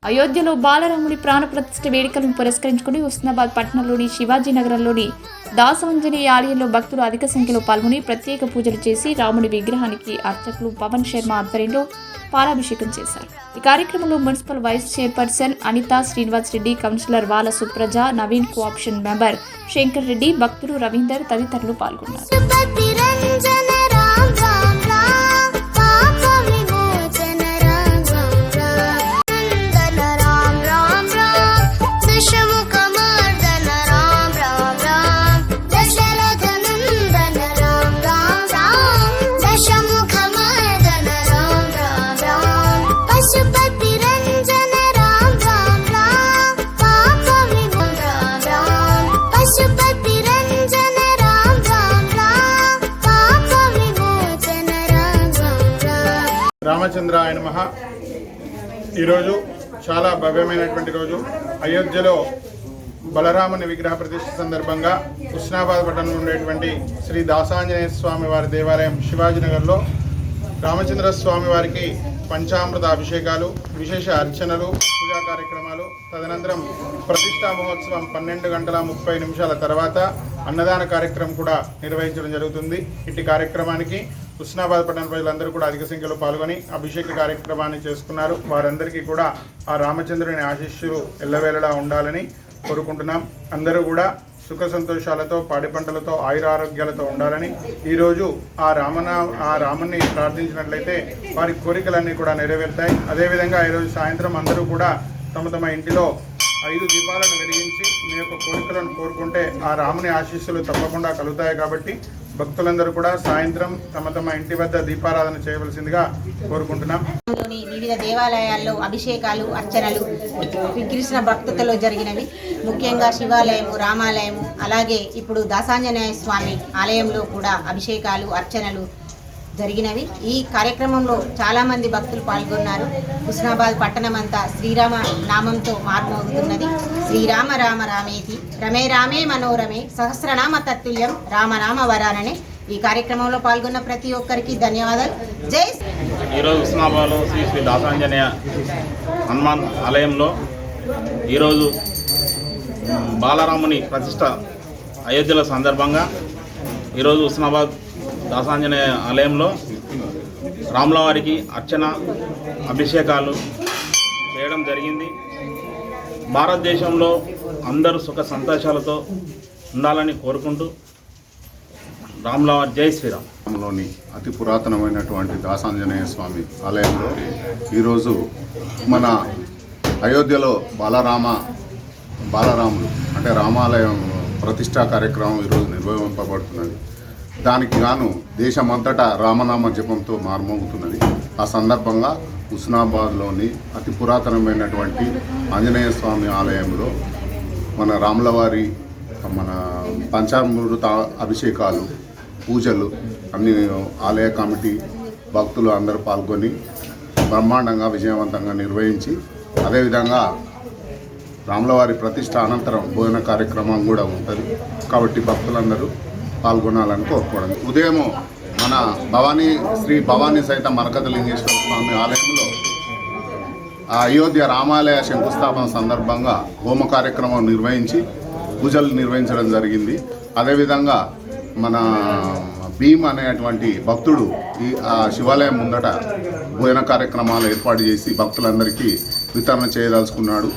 అయోధ్యలో బాలరాముడి ప్రాణప్రతిష్ఠ వేడుకలను పురస్కరించుకుని హుస్నాబాద్ పట్టణంలోని శివాజీ నగరంలోని దాసవంజనేయ ఆలయంలో భక్తులు అధిక సంఖ్యలో పాల్గొని ప్రత్యేక పూజలు చేసి రాముడి విగ్రహానికి అర్చకులు పవన్ శర్మ ఆధ్వర్యంలో పాలాభిషేకం చేశారు. ఈ కార్యక్రమంలో municipal vice chairperson Anitha Srinivas Reddy, councillor Vala Supraja, Naveen co-option member Shankar Reddy, భక్తులు రవీందర్ తదితరులు పాల్గొన్నారు. రామచంద్రాయ నమః. ఈరోజు చాలా భవ్యమైనటువంటి రోజు. అయోధ్యలో బలరాముని విగ్రహ ప్రతిష్ఠ సందర్భంగా హుస్నాబాద్ పట్టణంలో ఉండేటువంటి శ్రీ దాసాంజనేయ స్వామి వారి దేవాలయం శివాజీనగర్లో రామచంద్ర స్వామి వారికి పంచామృత అభిషేకాలు, విశేష అర్చనలు, పూజా కార్యక్రమాలు, తదనంతరం ప్రతిష్టా మహోత్సవం 12:30 తర్వాత అన్నదాన కార్యక్రమం కూడా నిర్వహించడం జరుగుతుంది. ఇట్టి కార్యక్రమానికి హుస్నాబాద్ పట్టణ ప్రజలందరూ కూడా అధిక సంఖ్యలో పాల్గొని అభిషేక కార్యక్రమాన్ని చేసుకున్నారు. వారందరికీ కూడా ఆ రామచంద్రుని ఆశీస్సులు ఎల్లవేళలా ఉండాలని కోరుకుంటున్నాం. అందరూ కూడా సుఖ సంతోషాలతో, పాడి పంటలతో, ఆయురారోగ్యాలతో ఉండాలని ఈరోజు ఆ రాముని ప్రార్థించినట్లయితే వారి కోరికలన్నీ కూడా నెరవేరుతాయి. అదేవిధంగా ఈరోజు సాయంత్రం అందరూ కూడా తమ తమ ఇంటిలో 5 దీపాలను వెలిగించి మీ యొక్క కోరికలను కోరుకుంటే ఆ రాముని ఆశీస్సులు తప్పకుండా కలుగుతాయి. కాబట్టి భక్తులందరూ కూడా సాయంత్రం తమ తమ ఇంటి వద్ద దీపారాధన చేయవలసిందిగా కోరుకుంటున్నాం. వివిధ దేవాలయాల్లో అభిషేకాలు, అర్చనలు కృష్ణ భక్తులతో జరిగినవి. ముఖ్యంగా శివాలయము, రామాలయము, అలాగే ఇప్పుడు దాసాంజనేయ స్వామి ఆలయంలో కూడా అభిషేకాలు, అర్చనలు జరిగినవి. ఈ కార్యక్రమంలో చాలామంది భక్తులు పాల్గొన్నారు. హుస్నాబాద్ పట్టణం అంతా శ్రీరామ నామంతో మార్మోగుతున్నది. శ్రీరామ రామ రామేతి రమే రామే మనోరమే సహస్రనామ తత్తుల్యం రామనామ వరాననే. ఈ కార్యక్రమంలో పాల్గొన్న ప్రతి ఒక్కరికి ధన్యవాదాలు. జై. ఈరోజు హుస్నాబాద్లో శ్రీ శ్రీ దాసాంజనేయ హనుమాన్ ఆలయంలో ఈరోజు బాలరాముని ప్రతిష్ట అయోధ్యల సందర్భంగా ఈరోజు హుస్నాబాద్ దాసాంజనేయ ఆలయంలో రాముల వారికి అర్చన, అభిషేకాలు చేయడం జరిగింది. భారతదేశంలో అందరూ సుఖ సంతోషాలతో ఉండాలని కోరుకుంటూ రాముల వారి జై శ్రీరామ్. లోని అతి పురాతనమైనటువంటి దాసాంజనేయ స్వామి ఆలయంలో ఈరోజు మన అయోధ్యలో బాలరాముడు అంటే రామాలయం ప్రతిష్టా కార్యక్రమం ఈరోజు నిర్వహింపబడుతున్నది. దానికి గాను దేశమంతటా రామనామ జపంతో మార్మోగుతున్నది. ఆ సందర్భంగా హుస్నాబాద్లోని అతి పురాతనమైనటువంటి ఆంజనేయ స్వామి ఆలయంలో మన రాములవారి మన పంచామృత అభిషేకాలు, పూజలు అన్ని ఆలయ కమిటీ భక్తులు అందరూ పాల్గొని బ్రహ్మాండంగా విజయవంతంగా నిర్వహించి, అదేవిధంగా రాములవారి ప్రతిష్ట అనంతరం భోజన కార్యక్రమం కూడా ఉంటుంది. కాబట్టి భక్తులందరూ పాల్గొనాలని కోరుకోవడం. ఉదయం మన శ్రీ భవానీ సహిత మరకతలింగేశ్వర స్వామి ఆలయంలో అయోధ్య రామాలయ శంకుస్థాపన సందర్భంగా హోమ కార్యక్రమం నిర్వహించి పూజలు నిర్వహించడం జరిగింది. అదేవిధంగా మన భీమ్ అనేటువంటి భక్తుడు ఈ శివాలయం ముందట భోజన కార్యక్రమాలు ఏర్పాటు చేసి భక్తులందరికీ వితరణ చేయదలుచుకున్నాడు.